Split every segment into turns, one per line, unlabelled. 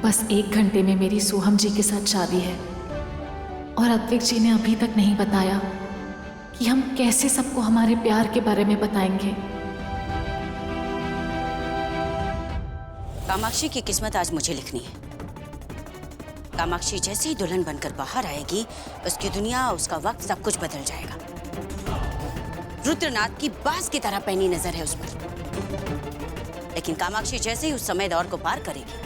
बस 1 घंटे में मेरी सोहम जी के साथ शादी है और अद्विक जी ने अभी तक नहीं बताया कि हम कैसे सबको हमारे प्यार के बारे में बताएंगे।
कामाक्षी की किस्मत आज मुझे लिखनी है। कामाक्षी जैसे ही दुल्हन बनकर बाहर आएगी, उसकी दुनिया, उसका वक्त, सब कुछ बदल जाएगा। रुद्रनाथ की बाज की तरह पैनी नजर है उस पर, लेकिन कामाक्षी जैसे ही उस समय दौर को पार करेगी,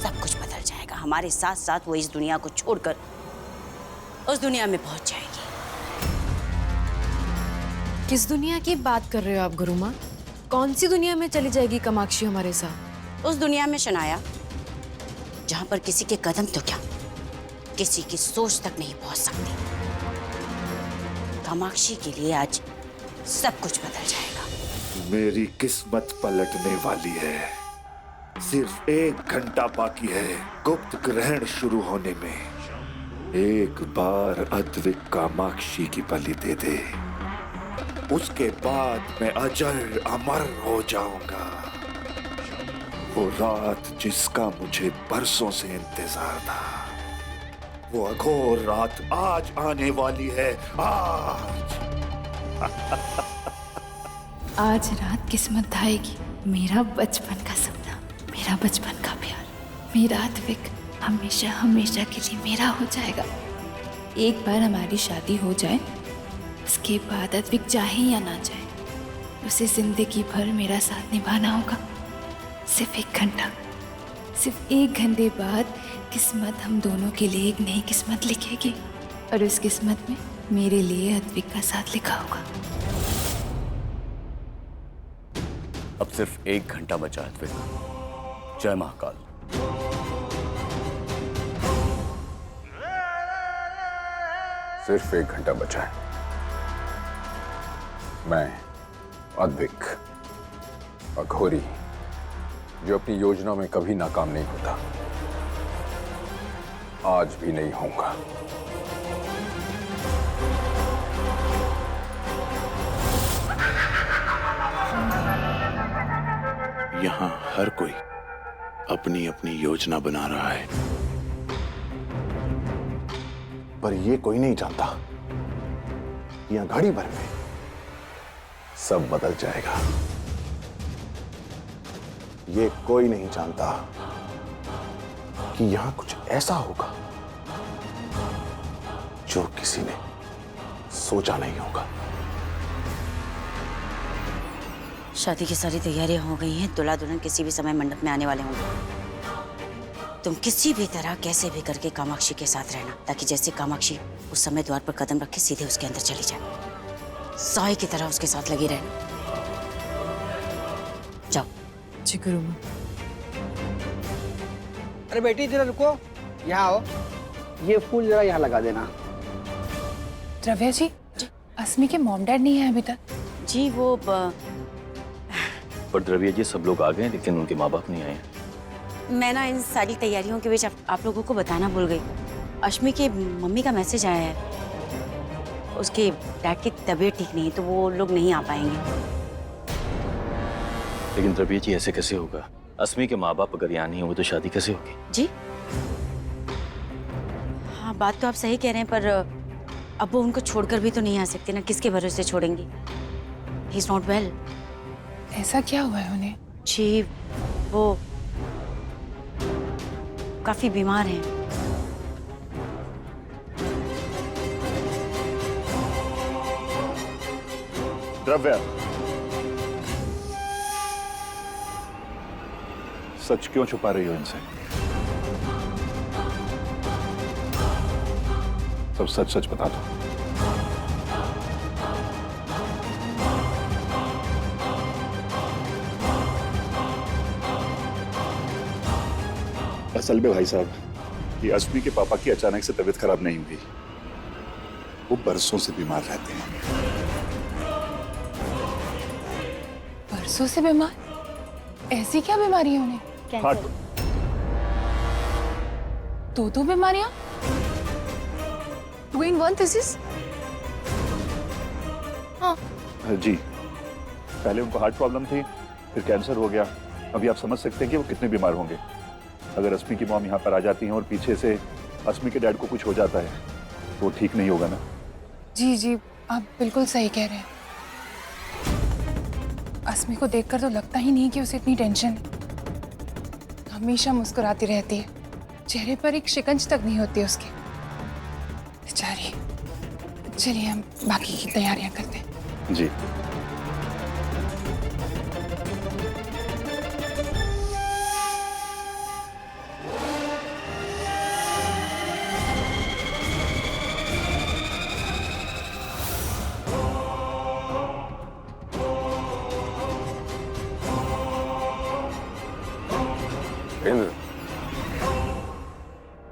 सब कुछ बदल जाएगा। हमारे साथ साथ वो इस दुनिया को छोड़कर उस दुनिया में पहुंच जाएगी।
किस दुनिया की बात कर रहे हो आप गुरुमा? कौन सी दुनिया में चली जाएगी कामाक्षी हमारे साथ?
उस दुनिया में शनाया, जहां पर किसी के कदम तो क्या, किसी की सोच तक नहीं पहुंच सकती। कामाक्षी के लिए आज सब कुछ बदल जाएगा।
मेरी किस्मत पलटने वाली है। सिर्फ 1 घंटा बाकी है गुप्त ग्रहण शुरू होने में। एक बार अद्विक कामाक्षी की बलि दे दे, उसके बाद मैं अजर अमर हो जाऊंगा। वो रात जिसका मुझे बरसों से इंतजार था, वो अघोर रात आज आने वाली है।
आज रात किस्मत धाएगी मेरा बचपन का सपना, मेरा बचपन का प्यार, मेरा अद्विक हमेशा हमेशा के लिए मेरा हो जाएगा। एक बार हमारी शादी हो जाए, उसके बाद अद्विक चाहे या ना चाहे, उसे जिंदगी भर मेरा साथ निभाना होगा। सिर्फ 1 घंटा, सिर्फ 1 घंटे बाद किस्मत हम दोनों के लिए एक नई किस्मत लिखेगी और उस किस्मत में मेरे लिए अद्विक का साथ लिखा होगा।
अब सिर्फ 1 घंटा बचा है अद्विक। जय महाकाल।
सिर्फ 1 घंटा बचा है। मैं अद्विक, अघोरी, जो अपनी योजना में कभी नाकाम नहीं होता, आज भी नहीं होऊंगा।
यहाँ हर कोई अपनी अपनी योजना बना रहा है,
पर ये कोई नहीं जानता, यहाँ घड़ी भर में सब बदल जाएगा। ये कोई नहीं जानता कि यहां कुछ ऐसा होगा जो किसी ने सोचा नहीं होगा।
शादी की सारी तैयारियां हो गई हैं। दूल्हा दुल्हन किसी भी समय मंडप में आने वाले होंगे। तुम किसी भी तरह कैसे भी करके कामाक्षी के साथ रहना, ताकि जैसे कामाक्षी उस समय द्वार पर कदम रखे सीधे उसके अंदर चली जाए, साई की तरह उसके साथ लगी रहना। जाओ।
जी गुरुमा।
अरे बेटी जरा रुको, यहाँ आओ। ये फूल जरा यहाँ लगा देना।
द्रव्या जी, अस्मी के मॉम डैड नहीं है अभी तक?
जी वो
पर द्रव्या जी सब लोग आ गए, लेकिन उनके माँ बाप नहीं आए हैं।
मैं ना इन सारी तैयारियों के बीच आप लोगों को बताना भूल गई। अश्मी के मम्मी का मैसेज आया है, उसके डैड की तबीयत ठीक नहीं है, तो वो लोग नहीं आ पाएंगे।
लेकिन द्रव्या जी ऐसे कैसे होगा? अस्मी के माँ बाप अगर यहाँ नहीं होंगे तो शादी कैसे होगी?
जी हाँ, बात तो आप सही कह रहे हैं, पर अब वो उनको छोड़कर भी तो नहीं आ सकते ना। किसके भरोसे छोड़ेंगी? He is not well.
ऐसा क्या हुआ है उन्हें?
जी वो काफी बीमार हैं।
द्रव्या, सच क्यों छुपा रही हो इनसे? सब सच सच बता दो। असल में भाई साहब, ये अश्मी के पापा की अचानक से तबीयत खराब नहीं हुई, वो बरसों से बीमार रहते हैं।
बरसों से बीमार? ऐसी क्या बीमारी है उन्हें?
हार्ट।
दो बीमारियां? 2 in 1 disease? हाँ।
जी, पहले उनको हार्ट प्रॉब्लम थी, फिर कैंसर हो गया, अभी आप समझ सकते हैं कि वो कितने बीमार होंगे। अगर अस्मी की मॉम यहाँ पर आ जाती हैं और पीछे से अस्मी के डैड को कुछ हो जाता है तो वो ठीक नहीं होगा ना।
जी जी, आप बिल्कुल सही कह रहे हैं। अस्मी को देखकर तो लगता ही नहीं कि उसे इतनी टेंशन है। हमेशा मुस्कुराती रहती है, चेहरे पर एक शिकंज तक नहीं होती उसकी, बेचारी। चलिए हम बाकी की तैयारियां करते हैं।
जी।
इंद्र,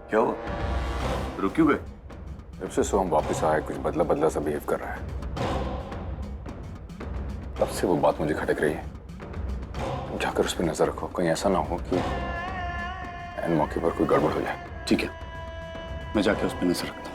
क्या हुआ? रुक क्यों गए?
जब से सोहम वापस आया कुछ बदला बदला सा बिहेव कर रहा है। तब से वो बात मुझे खटक रही है। तुम जाकर उस पर नजर रखो, कहीं ऐसा ना हो कि ऐन मौके पर कोई गड़बड़ हो जाए।
ठीक है, मैं जाके उस पर नजर रखता हूँ।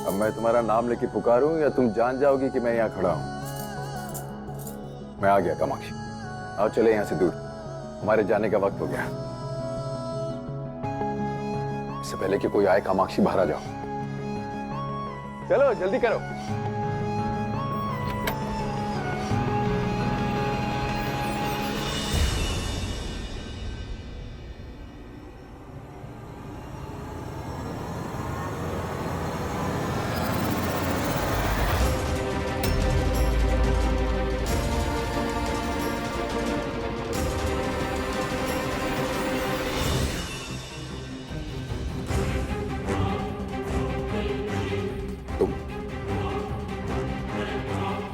अब मैं तुम्हारा नाम लेके पुकारूं या तुम जान जाओगी कि मैं यहाँ खड़ा हूं? मैं आ गया कामाक्षी, आओ चले यहाँ से दूर, हमारे जाने का वक्त हो गया। इससे पहले कि कोई आए, कामाक्षी बाहर आ जाओ। चलो जल्दी करो।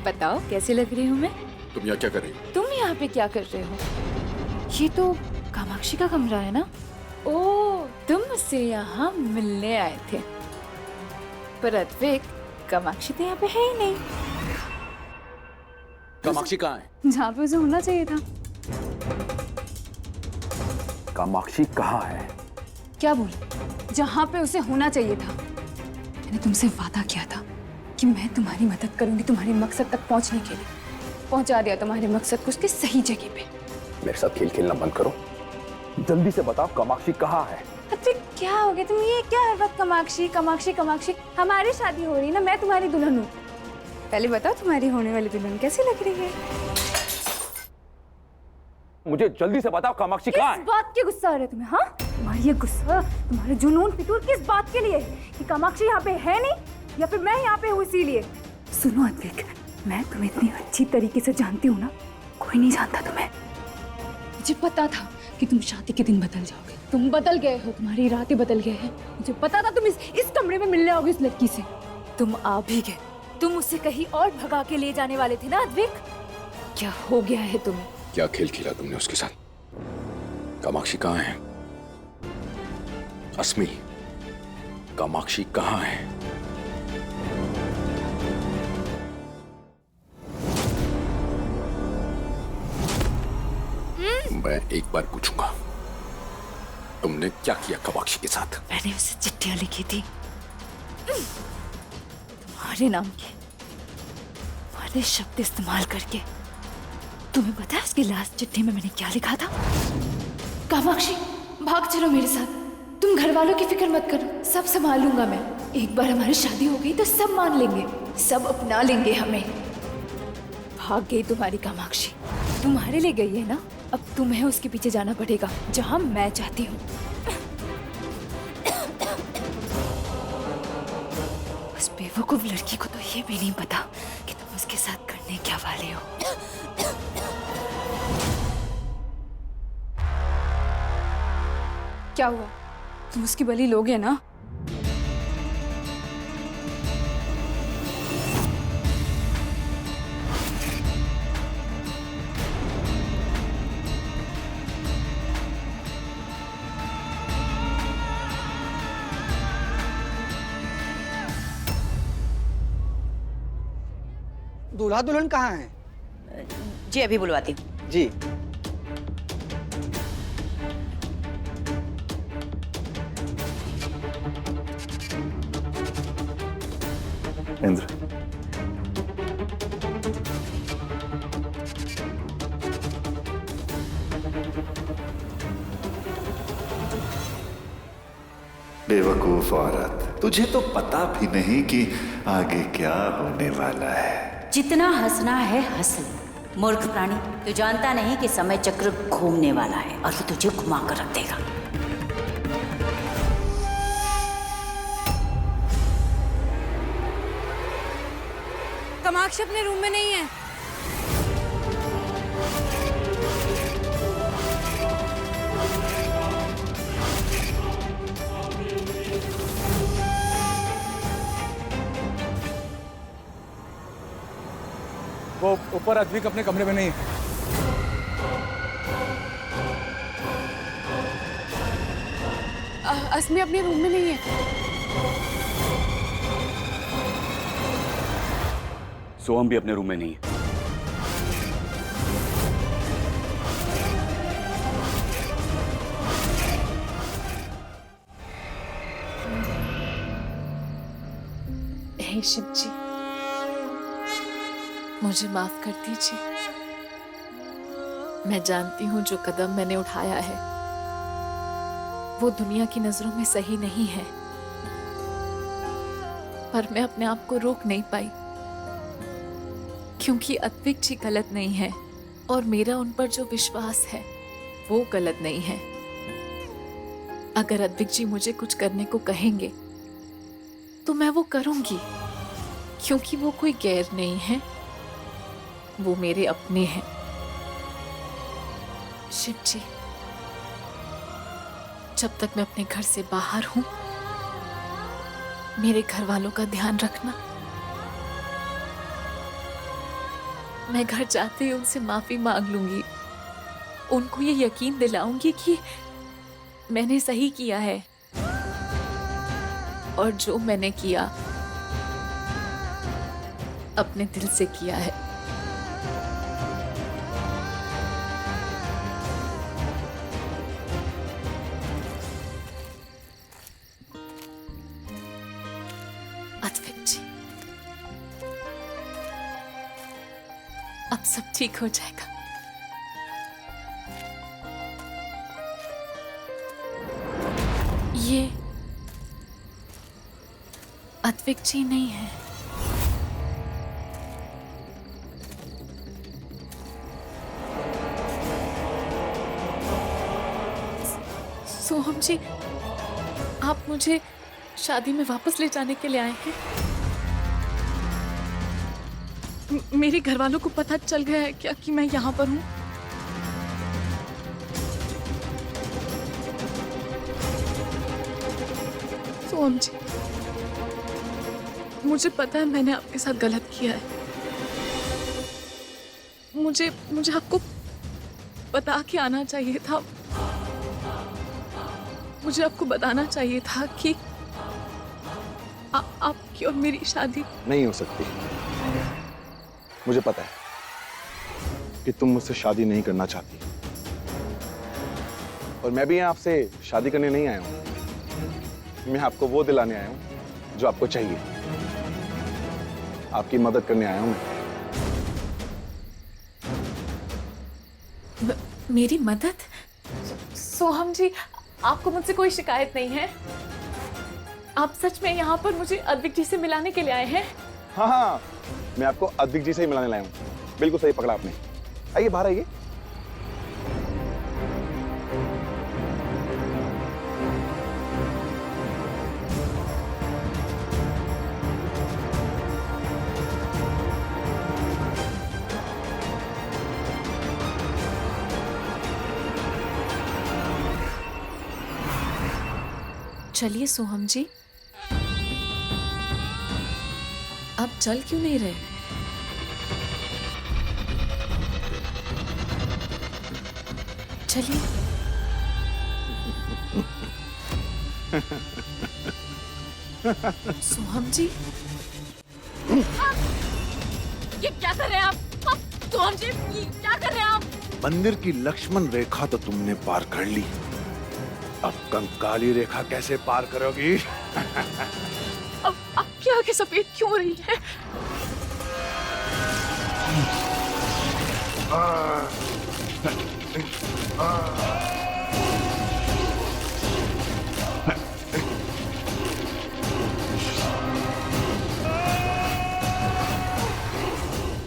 बताओ कैसी लग रही हूँ मैं?
तुम यहाँ क्या कर रही हो?
तुम यहाँ पे क्या कर रहे हो? ये तो कामाक्षी का कमरा है ना? ओह, तुम मुझसे यहाँ मिलने आए थे। पर अद्विक, कामाक्षी तो यहाँ पे है ही नहीं।
कामाक्षी कहाँ है?
जहाँ पे उसे होना चाहिए था।
कामाक्षी कहाँ है?
क्या बोले? जहाँ पे उसे होना चाहिए था। मैंने तुमसे वादा किया था कि मैं तुम्हारी मदद करूंगी तुम्हारे मकसद तक पहुंचने के लिए। पहुंचा दिया तुम्हारे मकसद को उसकी सही जगह पे।
मेरे साथ खेल खेलना बंद करो, जल्दी से बताओ कामाक्षी कहाँ है?
अरे क्या हो गया तुम? ये क्या है बात कामाक्षी कामाक्षी कामाक्षी? हमारी शादी हो रही है ना, मैं तुम्हारी दुल्हन हूँ। पहले बताओ तुम्हारी होने वाली दुल्हन कैसी लग रही है?
मुझे जल्दी से बताओ कामाक्षी कहाँ है?
किस बात के गुस्सा आ रहा है तुम्हें? हाँ, तुम्हारी ये गुस्सा, तुम्हारे जुनून फितूर किस बात के लिए कि कामाक्षी यहाँ पे है नहीं या फिर मैं यहाँ पे हूँ इसीलिए? सुनो अद्विक, मैं तुम्हें इतनी अच्छी तरीके से जानती हूँ ना, कोई नहीं जानता तुम्हें। मुझे पता था कि तुम शादी के दिन बदल जाओगे। तुम बदल गए हो, तुम्हारे इरादे बदल गए हैं। मुझे पता था तुम इस कमरे में मिलने आओगे इस लड़की से। तुम आ भी गए। तुम उसे कहीं और भगा के ले जाने वाले थे ना अद्विक? क्या हो गया है तुम्हें?
क्या खेल खेला तुमने उसके साथ? कामाक्षी कहाँ है? अस्मी, कामाक्षी कहाँ है? मैं एक बार पूछूंगा, तुमने क्या किया कामाक्षी के साथ?
मैंने उसे चिट्ठियां लिखी थी तुम्हारे नाम के, तुम्हारे शब्द इस्तेमाल करके। तुम्हें पता है उसकी लास्ट चिट्ठी में मैंने क्या लिखा था? कामाक्षी, भाग चलो मेरे साथ। तुम घर वालों की फिक्र मत करो, सब संभाल लूंगा मैं। एक बार हमारी शादी हो गई तो सब मान लेंगे, सब अपना लेंगे हमें। भाग गई तुम्हारी कामाक्षी, तुम्हारे लिए गई है ना? अब तुम्हें उसके पीछे जाना पड़ेगा जहां मैं चाहती हूँ। उस बेवकूफ लड़की को तो ये भी नहीं पता कि तुम उसके साथ करने क्या वाले हो।
क्या हुआ? तुम उसकी बलि लोगे ना?
दूल्हा दुल्हन कहाँ है?
जी अभी बुलवाती हूँ।
जी।
इंद्र, बेवकूफ औरत, तुझे तो पता भी नहीं कि आगे क्या होने वाला है।
जितना हंसना है हंस ले। मूर्ख प्राणी, तू जानता नहीं कि समय चक्र घूमने वाला है और वो तुझे घुमा कर रख देगा।
कामाक्षी अपने रूम में नहीं है।
वो ऊपर अद्विक अपने कमरे में नहीं है।
अस्मी अपने रूम में नहीं है।
सोहम भी अपने रूम में नहीं है।
हे शिव जी, मुझे माफ कर दीजिए। मैं जानती हूँ जो कदम मैंने उठाया है वो दुनिया की नजरों में सही नहीं है, पर मैं अपने आप को रोक नहीं पाई क्योंकि अद्विक जी गलत नहीं है और मेरा उन पर जो विश्वास है वो गलत नहीं है। अगर अद्विक जी मुझे कुछ करने को कहेंगे तो मैं वो करूंगी क्योंकि वो कोई गैर नहीं है, वो मेरे अपने हैं। शिव जी, जब तक मैं अपने घर से बाहर हूं मेरे घर वालों का ध्यान रखना। मैं घर जाते ही उनसे माफी मांग लूंगी, उनको ये यकीन दिलाऊंगी कि मैंने सही किया है और जो मैंने किया अपने दिल से किया है। अद्विक जी, अब सब ठीक हो जाएगा। ये अद्विक जी नहीं है, सोहम जी। आप मुझे शादी में वापस ले जाने के लिए आए हैं। मेरे घर वालों को पता चल गया है क्या कि मैं यहाँ पर हूँ? सोहम जी, मुझे पता है मैंने आपके साथ गलत किया है। मुझे आपको बता के आना चाहिए था। मुझे आपको बताना चाहिए था कि आपकी और मेरी शादी
नहीं हो सकती। मुझे पता है कि तुम मुझसे शादी नहीं करना चाहती और मैं भी यहाँ आपसे शादी करने नहीं आया हूँ। मैं आपको वो दिलाने आया हूँ जो आपको चाहिए। आपकी मदद करने आया हूँ मैं।
मेरी मदद? सोहम जी, आपको मुझसे कोई शिकायत नहीं है? आप सच में यहाँ पर मुझे अद्विक जी से मिलाने के लिए आए हैं?
हाँ हाँ, मैं आपको अद्विक जी से ही मिलाने लाया हूँ। बिल्कुल सही पकड़ा आपने। आइए बाहर आइए।
चलिए सोहम जी, आप चल क्यों नहीं रहे? चलिए। सोहम जी,
ये क्या कर रहे हैं आप? सोहम जी, ये क्या कर रहे हैं आप?
मंदिर की लक्ष्मण रेखा तो तुमने पार कर ली, अब कंकाली रेखा कैसे पार करोगी?
अब आपकी आंखें सफेद क्यों हो रही है?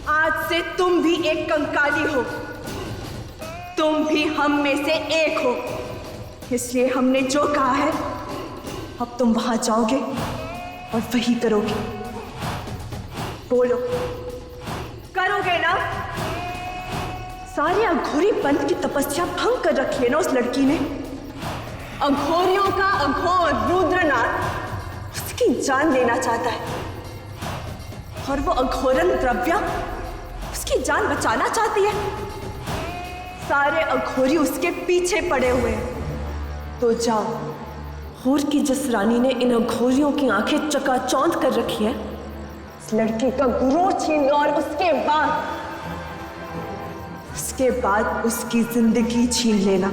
आज से तुम भी एक कंकाली हो, तुम भी हम में से एक हो, इसलिए हमने जो कहा है अब तुम वहां जाओगे और वही करोगे। बोलो, करोगे ना? सारे अघोरी पंथ की तपस्या भंग कर रखी है ना उस लड़की ने। अघोरियों का अघोर रुद्रनाथ उसकी जान लेना चाहता है, और वो अघोरन द्रव्या उसकी जान बचाना चाहती है। सारे अघोरी उसके पीछे पड़े हुए हैं। तो जाओ, हूर की जिस रानी ने इन अघोरियों की आंखें चकाचौंध कर रखी है, इस लड़की का गुरूर छीन लो, और उसके बाद उसकी जिंदगी छीन लेना।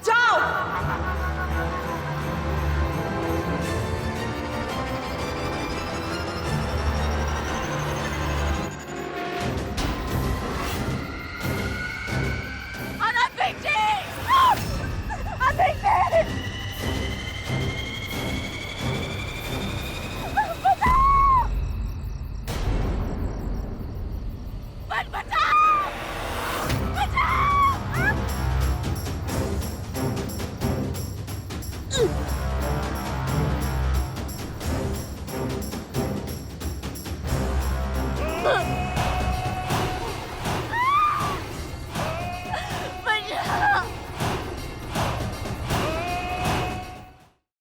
जाओ।
बचाओ!